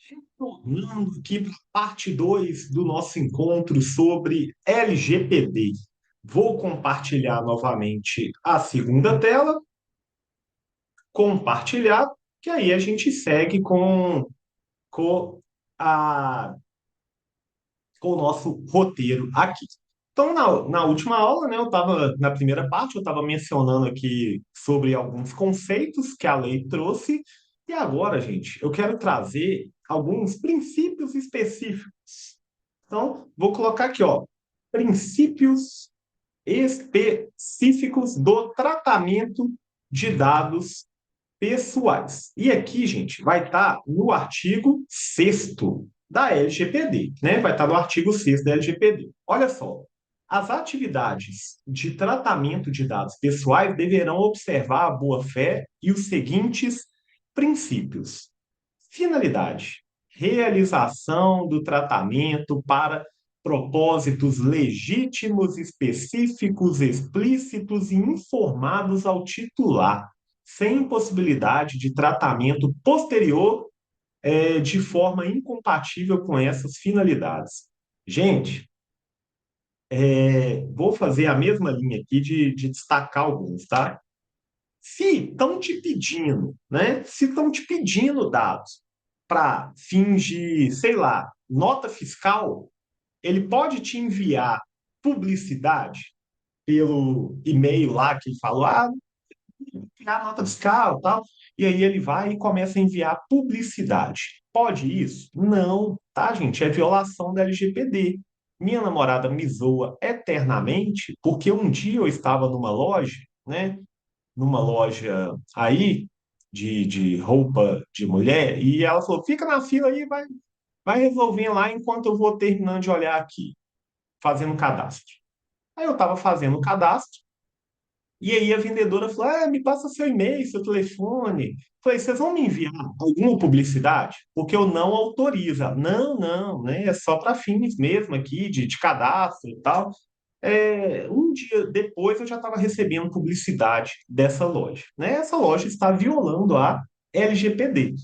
Retornando aqui para a parte 2 do nosso encontro sobre LGPD. Vou compartilhar novamente a segunda tela, compartilhar, que aí a gente segue com, a, com o nosso roteiro aqui. Então, na última aula, né, eu estava, na primeira parte, eu estava mencionando aqui sobre alguns conceitos que a lei trouxe, e agora, gente, eu quero trazer alguns princípios específicos. Então, vou colocar aqui, ó, princípios específicos do tratamento de dados pessoais. E aqui, gente, vai estar no artigo 6º da LGPD, né? Vai estar no artigo 6º da LGPD. Olha só, as atividades de tratamento de dados pessoais deverão observar a boa-fé e os seguintes princípios: finalidade, realização do tratamento para propósitos legítimos, específicos, explícitos e informados ao titular, sem possibilidade de tratamento posterior de forma incompatível com essas finalidades. Gente, vou fazer a mesma linha aqui de destacar alguns, tá? Se estão te pedindo, né? Se estão te pedindo dados para fins de, sei lá, nota fiscal, ele pode te enviar publicidade pelo e-mail lá que ele falou, criar nota fiscal, tal, e aí ele vai e começa a enviar publicidade. Pode isso? Não, tá, gente? É violação da LGPD. Minha namorada me zoa eternamente porque um dia eu estava numa loja, né? Numa loja aí de roupa de mulher e ela falou: fica na fila aí, vai resolvendo lá enquanto eu vou terminando de olhar aqui, fazendo cadastro. Aí eu estava fazendo o cadastro e aí a vendedora falou: me passa seu e-mail, seu telefone. Falei: vocês vão me enviar alguma publicidade? Porque eu não autorizo. Não, não, né? É só para fins mesmo aqui de cadastro e tal. Um dia depois eu já estava recebendo publicidade dessa loja, né? Essa loja está violando a LGPD.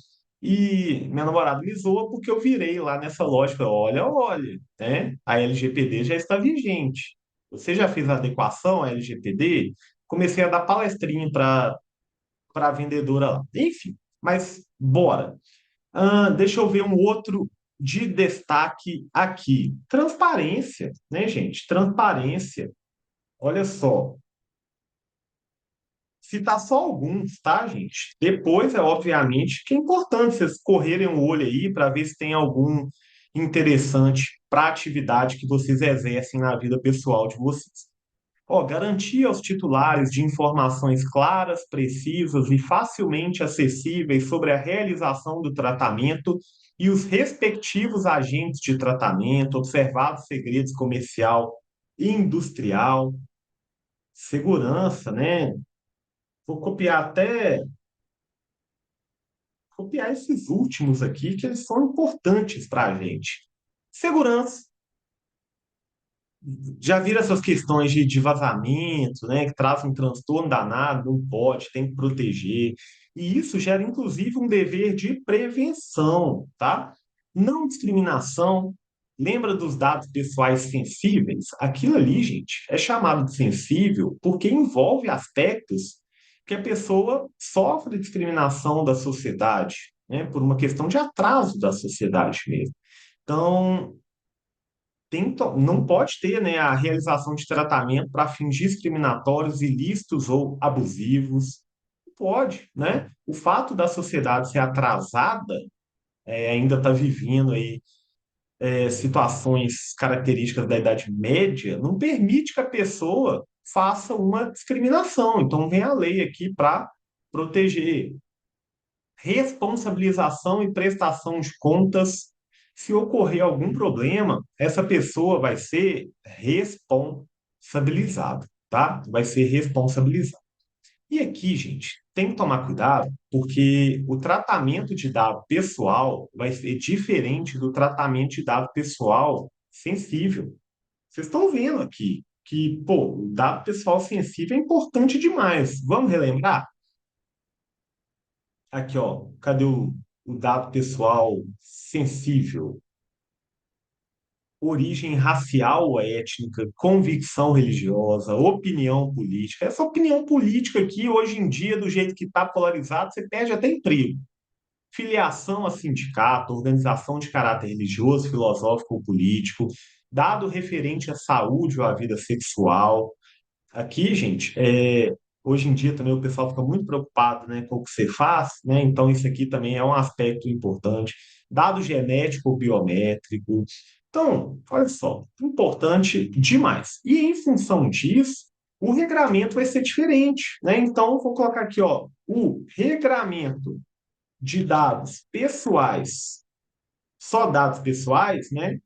E minha namorada me zoa porque eu virei lá nessa loja e falei, olha, olha, né? A LGPD já está vigente. Você já fez a adequação à LGPD? Comecei a dar palestrinha para a vendedora lá. Enfim, mas bora. Deixa eu ver um outro de destaque aqui. Transparência, né, gente? Transparência. Olha só, citar só alguns, tá, gente? Depois, obviamente que é importante vocês correrem o olho aí para ver se tem algum interessante para a atividade que vocês exercem na vida pessoal de vocês. Ó, garantir aos titulares de informações claras, precisas e facilmente acessíveis sobre a realização do tratamento e os respectivos agentes de tratamento, observados segredos comercial e industrial, segurança, né? Vou copiar esses últimos aqui, que eles são importantes para a gente. Segurança. Já viram essas questões de vazamento, né, que trazem um transtorno danado, não pode, tem que proteger. E isso gera, inclusive, um dever de prevenção, tá? Não discriminação. Lembra dos dados pessoais sensíveis? Aquilo ali, gente, é chamado de sensível porque envolve aspectos que a pessoa sofre discriminação da sociedade, né, por uma questão de atraso da sociedade mesmo. Então, não pode ter, né, a realização de tratamento para fins discriminatórios, ilícitos ou abusivos. Não pode, né? O fato da sociedade ser atrasada, ainda está vivendo aí situações características da Idade Média, não permite que a pessoa faça uma discriminação. Então, vem a lei aqui para proteger responsabilização e prestação de contas. Se ocorrer algum problema, essa pessoa vai ser responsabilizada, tá? Vai ser responsabilizada. E aqui, gente, tem que tomar cuidado, porque o tratamento de dado pessoal vai ser diferente do tratamento de dado pessoal sensível. Vocês estão vendo aqui que, pô, o dado pessoal sensível é importante demais. Vamos relembrar? Aqui, ó, cadê o o dado pessoal sensível, origem racial ou étnica, convicção religiosa, opinião política. Essa opinião política aqui, hoje em dia, do jeito que está polarizado, você perde até emprego. Filiação a sindicato, organização de caráter religioso, filosófico ou político, dado referente à saúde ou à vida sexual. Aqui, gente, hoje em dia também o pessoal fica muito preocupado, né, com o que você faz, né? Então isso aqui também é um aspecto importante. Dado genético ou biométrico. Então, olha só, importante demais. E em função disso, o regramento vai ser diferente, né? Então, vou colocar aqui, ó, o regramento de dados pessoais, só dados pessoais, né?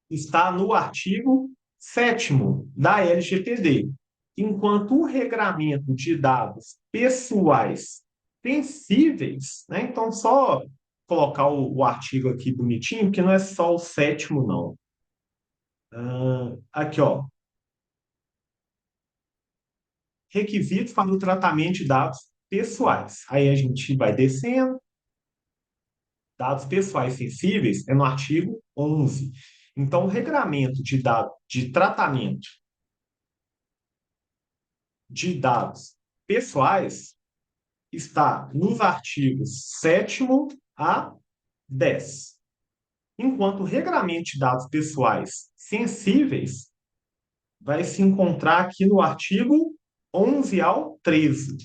Está no artigo 7º da LGPD, enquanto o regramento de dados pessoais sensíveis, né? Então, só colocar o artigo aqui bonitinho, que não é só o 7º, não. Aqui, ó, requisitos para o tratamento de dados pessoais. Aí a gente vai descendo, dados pessoais sensíveis é no artigo 11. Então, o regramento de dados de tratamento de dados pessoais está nos artigos 7º a 10. Enquanto o regramento de dados pessoais sensíveis vai se encontrar aqui no artigo 11 ao 13.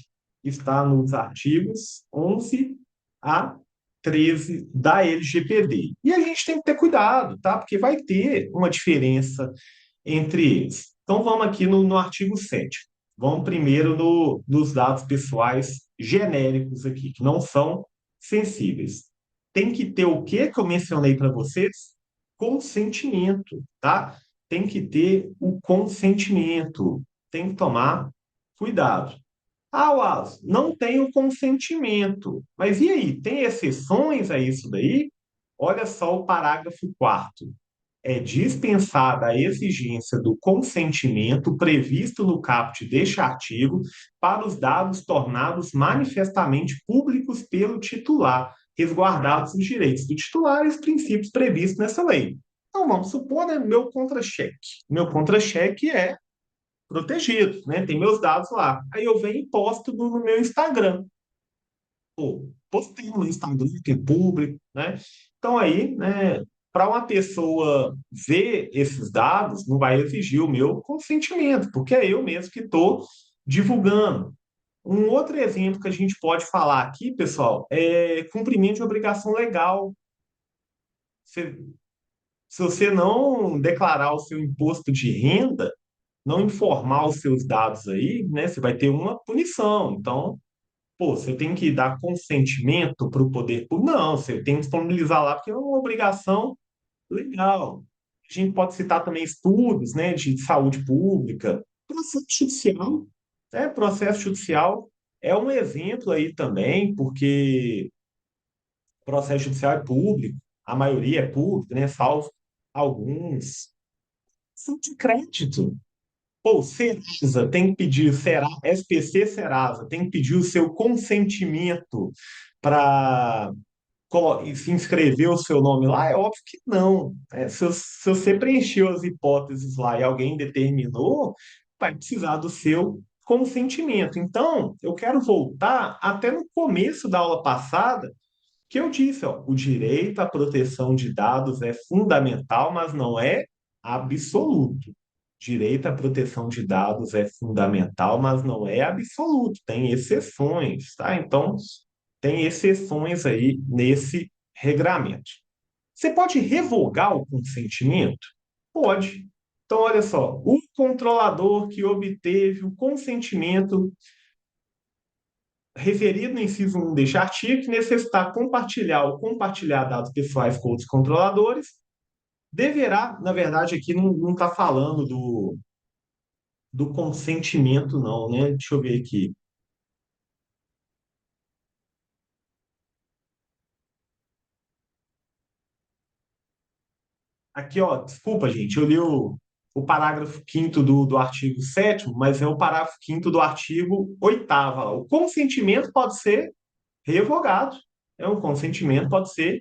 Está nos artigos 11 a 13 da LGPD. E a gente tem que ter cuidado, tá? Porque vai ter uma diferença entre eles. Então vamos aqui no artigo 7. Vamos primeiro nos dados pessoais genéricos aqui, que não são sensíveis. Tem que ter o que eu mencionei para vocês? Consentimento, tá? Tem que ter o consentimento. Tem que tomar cuidado. Ah, Wallace, não tem o consentimento. Mas e aí? Tem exceções a isso daí? Olha só o parágrafo 4º. É dispensada a exigência do consentimento previsto no caput deste artigo para os dados tornados manifestamente públicos pelo titular, resguardados os direitos do titular e os princípios previstos nessa lei. Então, vamos supor, né, meu contra-cheque. Meu contra-cheque é protegido, né? Tem meus dados lá. Aí eu venho e posto no meu Instagram. Pô, postei no Instagram, que é público, né? Então aí, né, para uma pessoa ver esses dados, não vai exigir o meu consentimento, porque é eu mesmo que estou divulgando. Um outro exemplo que a gente pode falar aqui, pessoal, é cumprimento de obrigação legal. Se, se você não declarar o seu imposto de renda, não informar os seus dados aí, né, você vai ter uma punição. Então, pô, você tem que dar consentimento para o poder público? Não, você tem que disponibilizar lá, porque é uma obrigação legal. A gente pode citar também estudos, né, de saúde pública, processo judicial, né? Processo judicial é um exemplo aí também, porque o processo judicial é público, a maioria é pública, né, salvo alguns. São de crédito. Pô, Serasa tem que pedir, SPC Serasa tem que pedir o seu consentimento para se inscrever o seu nome lá? É óbvio que não. Se você preencheu as hipóteses lá e alguém determinou, vai precisar do seu consentimento. Então, eu quero voltar até no começo da aula passada, que eu disse, ó, o direito à proteção de dados é fundamental, mas não é absoluto. Direito à proteção de dados é fundamental, mas não é absoluto. Tem exceções, tá? Então, tem exceções aí nesse regramento. Você pode revogar o consentimento? Pode. Então, olha só, o controlador que obteve o consentimento referido no inciso 1 deste artigo, que necessitar compartilhar ou compartilhar dados pessoais com outros controladores, deverá, na verdade, aqui não está falando do consentimento, não, né? Deixa eu ver aqui. Aqui, ó, desculpa, gente, eu li o parágrafo 5º do artigo 7º, mas é o parágrafo 5º do artigo 8º. O consentimento pode ser revogado. um consentimento pode ser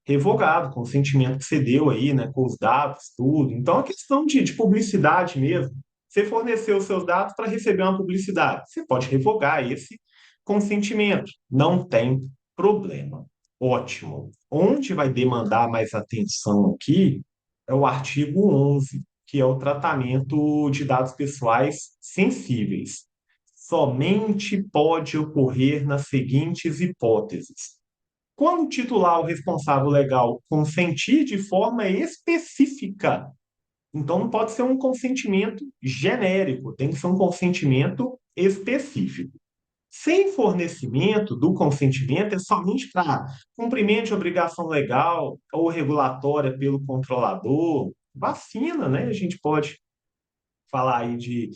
revogado, consentimento que você deu aí, né, com os dados, tudo. Então, é questão de publicidade mesmo. Você forneceu os seus dados para receber uma publicidade. Você pode revogar esse consentimento. Não tem problema. Ótimo. Onde vai demandar mais atenção aqui é o artigo 11, que é o tratamento de dados pessoais sensíveis. Somente pode ocorrer nas seguintes hipóteses: quando o titular ou responsável legal consentir de forma específica. Então, não pode ser um consentimento genérico, tem que ser um consentimento específico. Sem fornecimento do consentimento, é somente para cumprimento de obrigação legal ou regulatória pelo controlador. Vacina, né? A gente pode falar aí de,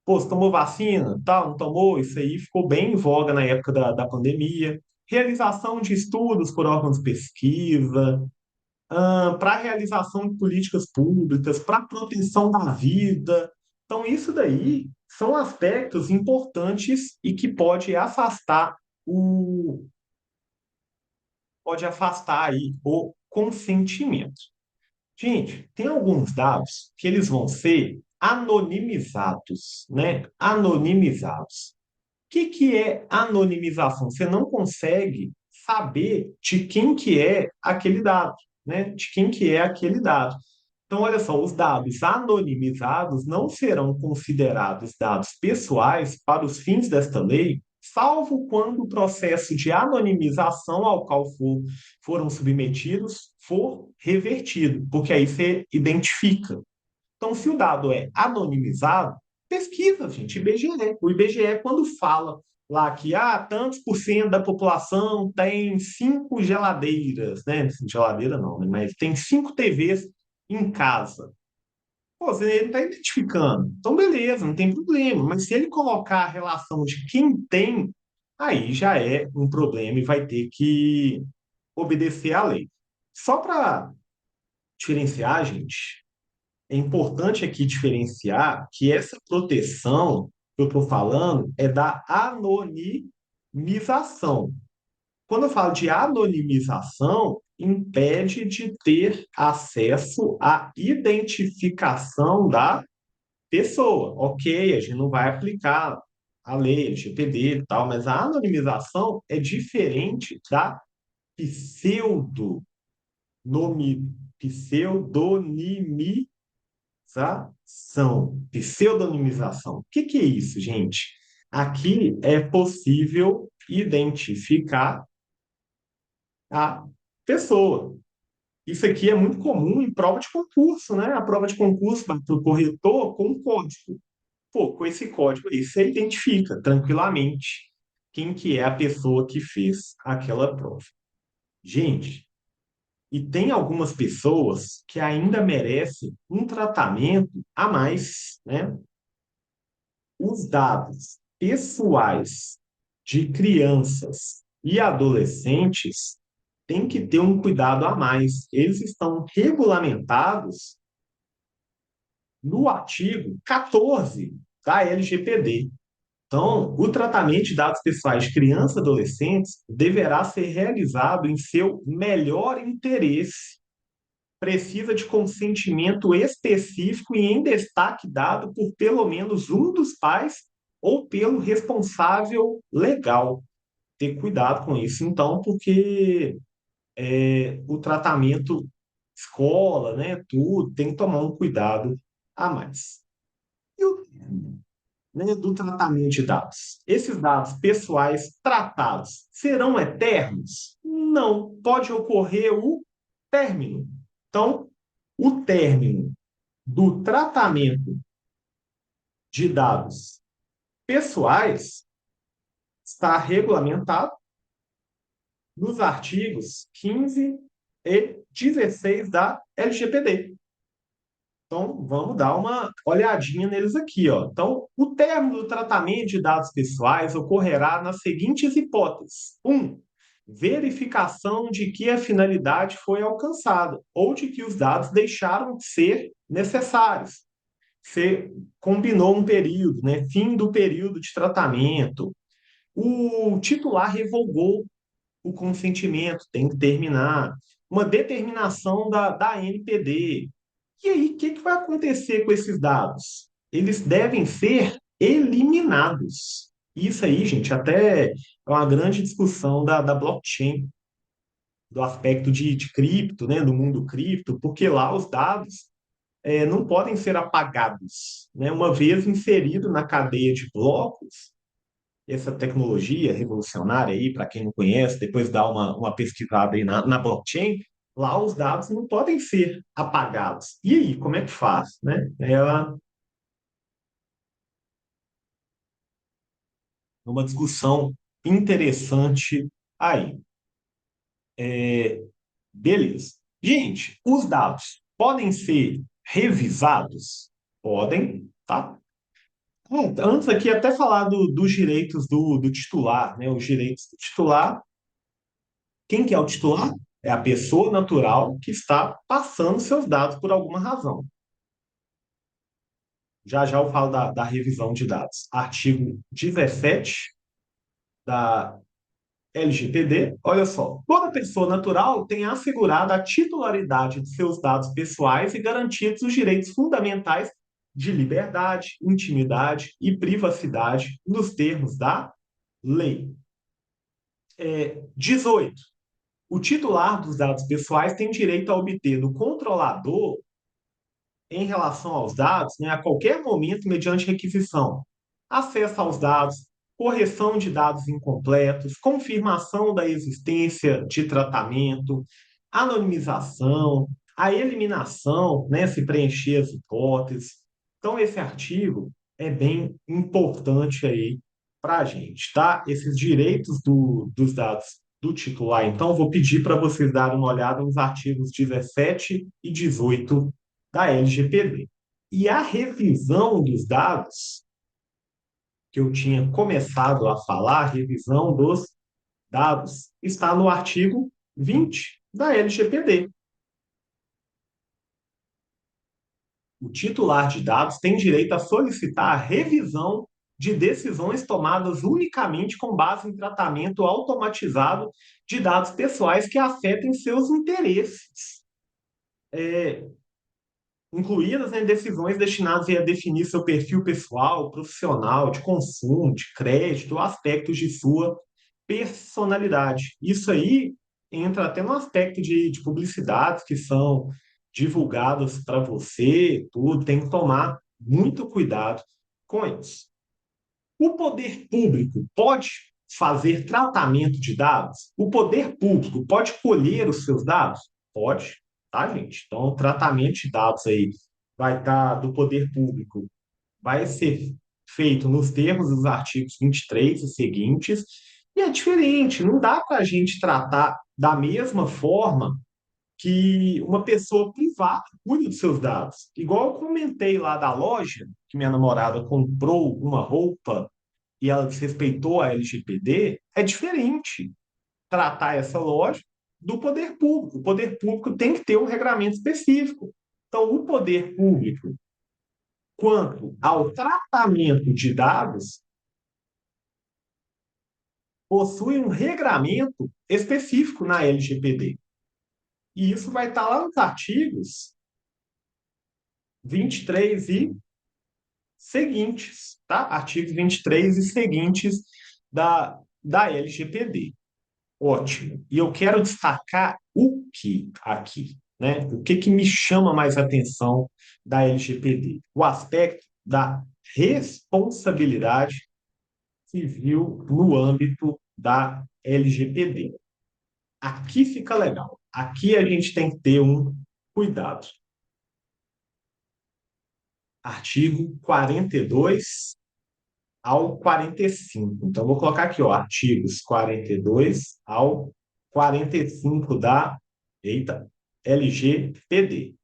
pô, você tomou vacina, tal, não tomou? Isso aí ficou bem em voga na época da pandemia. Realização de estudos por órgãos de pesquisa, para a realização de políticas públicas, para a proteção da vida. Então, isso daí são aspectos importantes e que o pode afastar aí o consentimento. Gente, tem alguns dados que eles vão ser anonimizados, né? Anonimizados. Que é anonimização? Você não consegue saber de quem que é aquele dado, né? De quem que é aquele dado. Então, olha só, os dados anonimizados não serão considerados dados pessoais para os fins desta lei, salvo quando o processo de anonimização ao qual foram submetidos for revertido, porque aí você identifica. Então, se o dado é anonimizado, pesquisa, gente, IBGE. O IBGE, quando fala lá que tantos por cento da população tem 5 geladeiras, né? Geladeira não, né? Mas tem 5 TVs em casa. Pô, ele está identificando. Então, beleza, não tem problema. Mas se ele colocar a relação de quem tem, aí já é um problema e vai ter que obedecer à lei. Só para diferenciar, gente, é importante aqui diferenciar que essa proteção que eu estou falando é da anonimização. Quando eu falo de anonimização, impede de ter acesso à identificação da pessoa. Ok, a gente não vai aplicar a lei, LGPD e tal, mas a anonimização é diferente da pseudonimi, pseudonimização. Pseudonimização. O que é isso, gente? Aqui é possível identificar a pessoa. Isso aqui é muito comum em prova de concurso, né? A prova de concurso vai para o corretor com um código. Pô, com esse código aí você identifica tranquilamente quem que é a pessoa que fez aquela prova. Gente, e tem algumas pessoas que ainda merecem um tratamento a mais, né? Os dados pessoais de crianças e adolescentes têm que ter um cuidado a mais. Eles estão regulamentados no artigo 14 da LGPD. Então, o tratamento de dados pessoais de crianças e adolescentes deverá ser realizado em seu melhor interesse. Precisa de consentimento específico e em destaque dado por pelo menos um dos pais ou pelo responsável legal. Ter cuidado com isso, então, porque o tratamento escola, né, tudo, tem que tomar um cuidado a mais. E o termo, né, do tratamento de dados? Esses dados pessoais tratados serão eternos? Não, pode ocorrer o término. Então, o término do tratamento de dados pessoais está regulamentado nos artigos 15 e 16 da LGPD. Então, vamos dar uma olhadinha neles aqui, ó. Então, o término do tratamento de dados pessoais ocorrerá nas seguintes hipóteses: um, verificação de que a finalidade foi alcançada ou de que os dados deixaram de ser necessários. Você combinou um período, né? Fim do período de tratamento. O titular revogou o consentimento tem que terminar, uma determinação da ANPD. E aí, o que vai acontecer com esses dados? Eles devem ser eliminados. Isso aí, gente, até é uma grande discussão da blockchain, do aspecto de cripto, né, do mundo cripto, porque lá os dados não podem ser apagados, né? Uma vez inserido na cadeia de blocos, essa tecnologia revolucionária aí, para quem não conhece, depois dá uma pesquisada aí na blockchain, lá os dados não podem ser apagados. E aí, como é que faz, né? Uma discussão interessante aí. Beleza. Gente, os dados podem ser revisados? Podem, tá? Antes aqui até falar dos direitos do titular, né? Os direitos do titular. Quem que é o titular? É a pessoa natural que está passando seus dados por alguma razão. Já já eu falo da revisão de dados. Artigo 17 da LGPD, olha só. Toda pessoa natural tem assegurada a titularidade de seus dados pessoais e garantidos os direitos fundamentais de liberdade, intimidade e privacidade nos termos da lei. 18. O titular dos dados pessoais tem direito a obter do controlador, em relação aos dados, né, a qualquer momento, mediante requisição, acesso aos dados, correção de dados incompletos, confirmação da existência de tratamento, anonimização, a eliminação, né, se preencher as hipóteses. Então, esse artigo é bem importante aí para a gente, tá? Esses direitos dos dados do titular. Então, vou pedir para vocês darem uma olhada nos artigos 17 e 18 da LGPD. E a revisão dos dados, que eu tinha começado a falar, a revisão dos dados, está no artigo 20 da LGPD. O titular de dados tem direito a solicitar a revisão de decisões tomadas unicamente com base em tratamento automatizado de dados pessoais que afetem seus interesses, incluídas em decisões destinadas a definir seu perfil pessoal, profissional, de consumo, de crédito, aspectos de sua personalidade. Isso aí entra até no aspecto de publicidades que são divulgadas para você, tudo, tem que tomar muito cuidado com isso. O poder público pode fazer tratamento de dados? O poder público pode colher os seus dados? Pode, tá, gente? Então, o tratamento de dados aí vai estar do poder público, vai ser feito nos termos dos artigos 23 e seguintes, e é diferente, não dá para a gente tratar da mesma forma que uma pessoa privada cuida dos seus dados. Igual eu comentei lá da loja, que minha namorada comprou uma roupa e ela desrespeitou a LGPD, é diferente tratar essa loja do poder público. O poder público tem que ter um regramento específico. Então, o poder público, quanto ao tratamento de dados, possui um regramento específico na LGPD. E isso vai estar lá nos artigos 23 e seguintes, tá? Artigos 23 e seguintes da LGPD. Ótimo. E eu quero destacar o que aqui, né? O que me chama mais atenção da LGPD? O aspecto da responsabilidade civil no âmbito da LGPD. Aqui fica legal. Aqui a gente tem que ter um cuidado. Artigo 42 ao 45. Então, vou colocar aqui, ó, artigos 42 ao 45 da, eita, LGPD.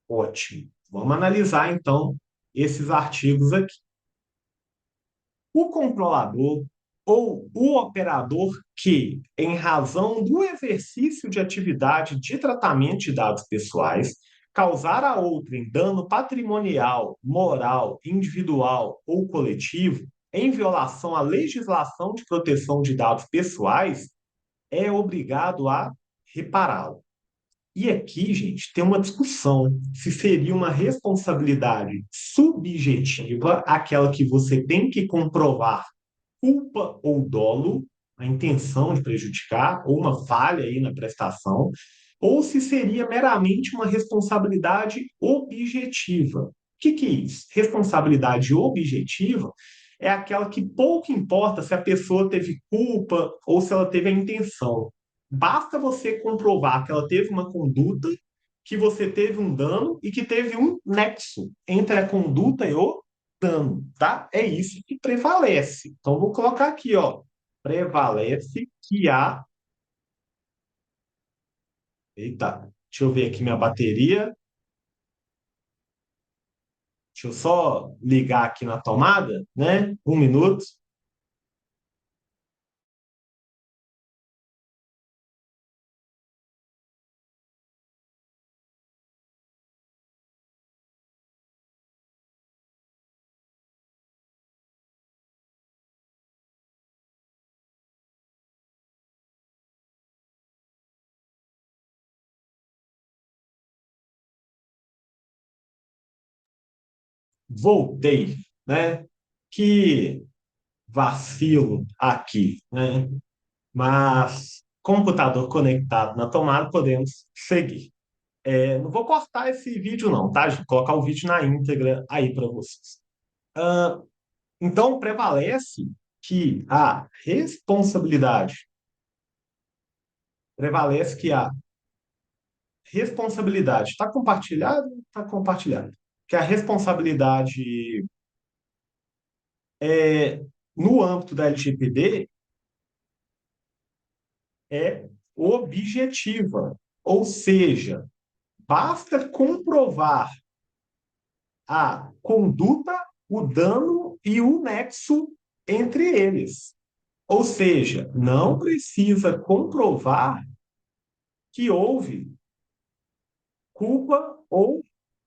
Ótimo. Vamos analisar, então, esses artigos aqui. O controlador ou o operador que, em razão do exercício de atividade de tratamento de dados pessoais, causar a outrem dano patrimonial, moral, individual ou coletivo, em violação à legislação de proteção de dados pessoais, é obrigado a repará-lo. E aqui, gente, tem uma discussão se seria uma responsabilidade subjetiva, aquela que você tem que comprovar culpa ou dolo, a intenção de prejudicar, ou uma falha aí na prestação, ou se seria meramente uma responsabilidade objetiva. O que é isso? Responsabilidade objetiva é aquela que pouco importa se a pessoa teve culpa ou se ela teve a intenção. Basta você comprovar que ela teve uma conduta, que você teve um dano e que teve um nexo entre a conduta e o dano, tá? É isso que prevalece. Então, vou colocar aqui, ó. Prevalece que há. Eita, deixa eu ver aqui minha bateria. Deixa eu só ligar aqui na tomada, né? Um minuto. Voltei, né? Que vacilo aqui, né? Mas computador conectado na tomada, podemos seguir. Não vou cortar esse vídeo, não, tá? Vou colocar o vídeo na íntegra aí para vocês. Então, prevalece que a responsabilidade, prevalece que a responsabilidade está compartilhado? Está compartilhado. Que a responsabilidade no âmbito da LGPD é objetiva, ou seja, basta comprovar a conduta, o dano e o nexo entre eles. Ou seja, não precisa comprovar que houve culpa ou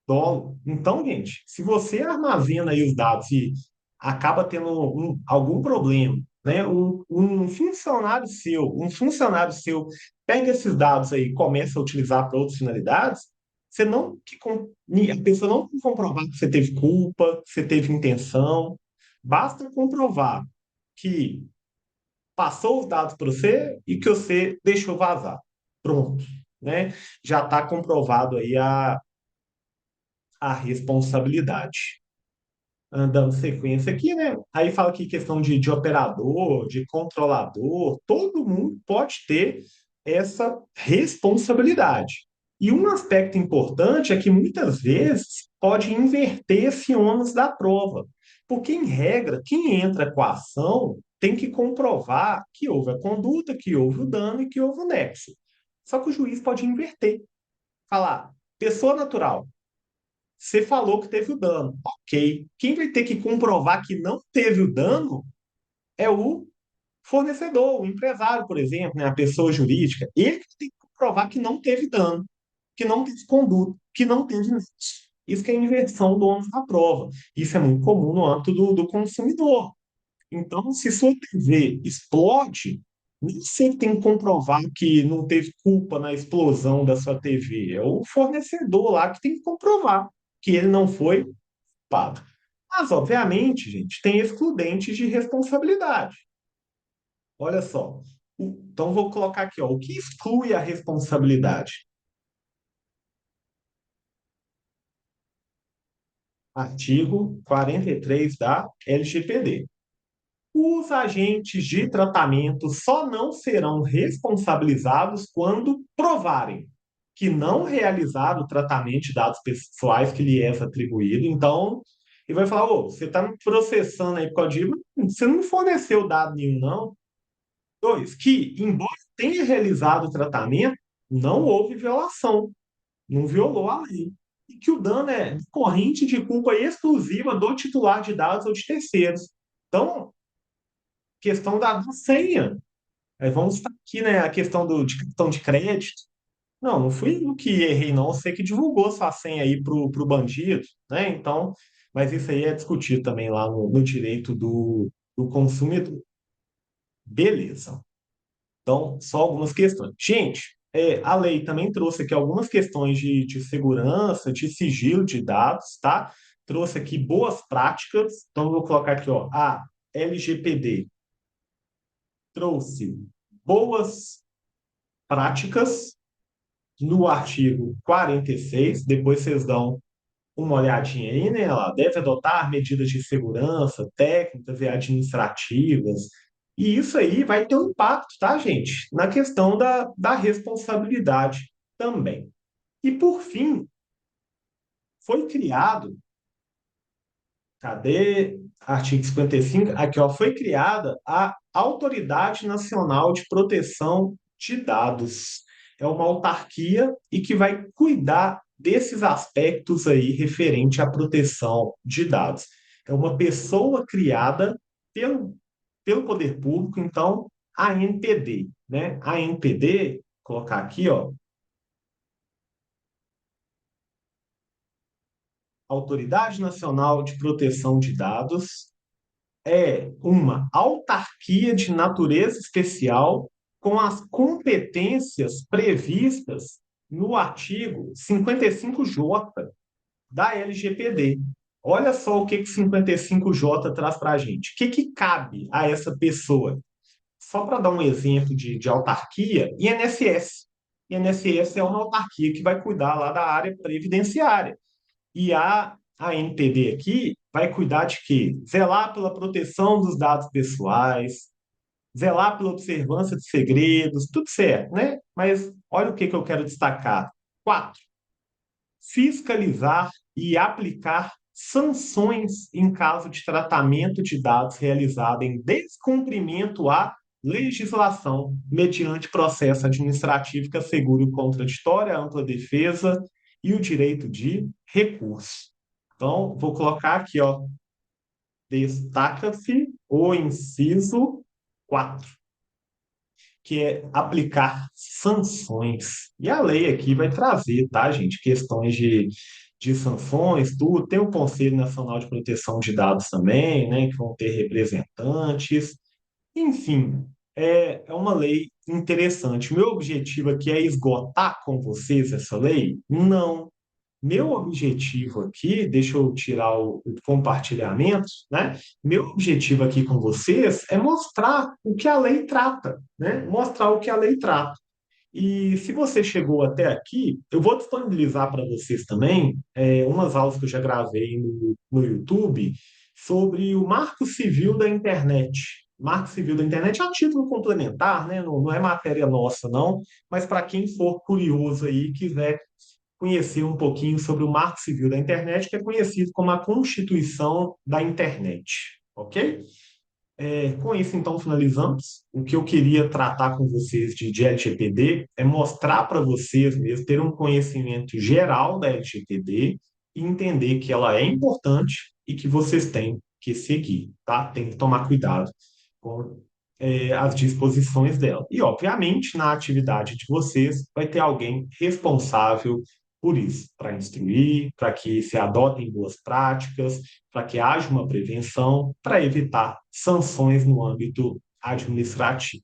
dolo. Então, gente, se você armazena aí os dados e acaba tendo algum problema, né? Um funcionário seu pega esses dados aí e começa a utilizar para outras finalidades, você não a pessoa não tem que comprovar que você teve culpa, que você teve intenção. Basta comprovar que passou os dados para você e que você deixou vazar. Pronto, né? Já está comprovado aí a responsabilidade. Dando sequência aqui, né? Aí fala aqui questão de operador, de controlador, todo mundo pode ter essa responsabilidade. E um aspecto importante é que muitas vezes pode inverter esse ônus da prova, porque, em regra, quem entra com a ação tem que comprovar que houve a conduta, que houve o dano e que houve o nexo. Só que o juiz pode inverter, falar, pessoa natural, você falou que teve o dano. Ok. Quem vai ter que comprovar que não teve o dano é o fornecedor, o empresário, por exemplo, né? A pessoa jurídica. Ele que tem que comprovar que não teve dano, que não teve conduta, que não teve nexo. Isso que é a inversão do ônus da prova. Isso é muito comum no âmbito do consumidor. Então, se sua TV explode, nem você tem que comprovar que não teve culpa na explosão da sua TV. É o fornecedor lá que tem que comprovar que ele não foi culpado. Mas, obviamente, gente, tem excludentes de responsabilidade. Olha só. Então, vou colocar aqui, ó, o que exclui a responsabilidade? Artigo 43 da LGPD. Os agentes de tratamento só não serão responsabilizados quando provarem que não realizaram o tratamento de dados pessoais que lhe é atribuído. Então, ele vai falar: ô, você está me processando aí por causa de. Você não me forneceu dado nenhum, não. Dois, que, embora tenha realizado o tratamento, não houve violação, não violou a lei. E que o dano é decorrente de culpa exclusiva do titular de dados ou de terceiros. Então, questão da senha. Aí vamos estar aqui, né? A questão de cartão de crédito. Não fui eu que errei, não. Você que divulgou sua senha aí pro bandido, né? Então, mas isso aí é discutido também lá no direito do consumidor. Beleza. Então, só algumas questões. Gente, a lei também trouxe aqui algumas questões de segurança, de sigilo de dados, tá? Trouxe aqui boas práticas. Então, eu vou colocar aqui, ó, a LGPD trouxe boas práticas no artigo 46. Depois vocês dão uma olhadinha aí, né? Ela deve adotar medidas de segurança, técnicas e administrativas. E isso aí vai ter um impacto, tá, gente? Na questão da responsabilidade também. E, por fim, foi criado, cadê? Artigo 55, aqui, ó, foi criada a Autoridade Nacional de Proteção de Dados. É uma autarquia e que vai cuidar desses aspectos aí referente à proteção de dados. É uma pessoa criada pelo poder público, então, a ANPD, né? A ANPD, colocar aqui, ó, Autoridade Nacional de Proteção de Dados, é uma autarquia de natureza especial com as competências previstas no artigo 55J da LGPD. Olha só o que o 55J traz para a gente. O que cabe a essa pessoa? Só para dar um exemplo de autarquia, INSS. INSS é uma autarquia que vai cuidar lá da área previdenciária. E a NPD aqui vai cuidar de quê? Zelar pela proteção dos dados pessoais, zelar pela observância de segredos, tudo certo, né? Mas olha o que eu quero destacar. Quatro, fiscalizar e aplicar sanções em caso de tratamento de dados realizado em descumprimento à legislação, mediante processo administrativo que assegure o contraditório, a ampla defesa e o direito de recurso. Então, vou colocar aqui, ó, destaca-se o inciso 4, que é aplicar sanções. E a lei aqui vai trazer, tá, gente, questões de sanções, tudo. Tem o Conselho Nacional de Proteção de Dados também, né, que vão ter representantes. Enfim, é uma lei interessante. Meu objetivo aqui é esgotar com vocês essa lei? Não. Meu objetivo aqui, deixa eu tirar o compartilhamento, né? Meu objetivo aqui com vocês é mostrar o que a lei trata, né? Mostrar o que a lei trata. E se você chegou até aqui, eu vou disponibilizar para vocês também umas aulas que eu já gravei no YouTube sobre o Marco Civil da Internet. Marco Civil da Internet é a título complementar, né? Não, não é matéria nossa, não, mas para quem for curioso aí e quiser conhecer um pouquinho sobre o Marco Civil da Internet, que é conhecido como a Constituição da Internet, ok? Com isso, então, finalizamos. O que eu queria tratar com vocês de LGPD é mostrar para vocês mesmo, ter um conhecimento geral da LGPD e entender que ela é importante e que vocês têm que seguir, tá? Tem que tomar cuidado com as disposições dela. E, obviamente, na atividade de vocês, vai ter alguém responsável por isso, para instruir, para que se adotem boas práticas, para que haja uma prevenção, para evitar sanções no âmbito administrativo.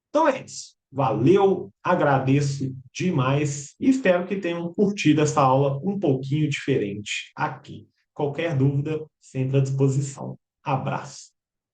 Então é isso. Valeu, agradeço demais e espero que tenham curtido essa aula um pouquinho diferente aqui. Qualquer dúvida, sempre à disposição. Abraço.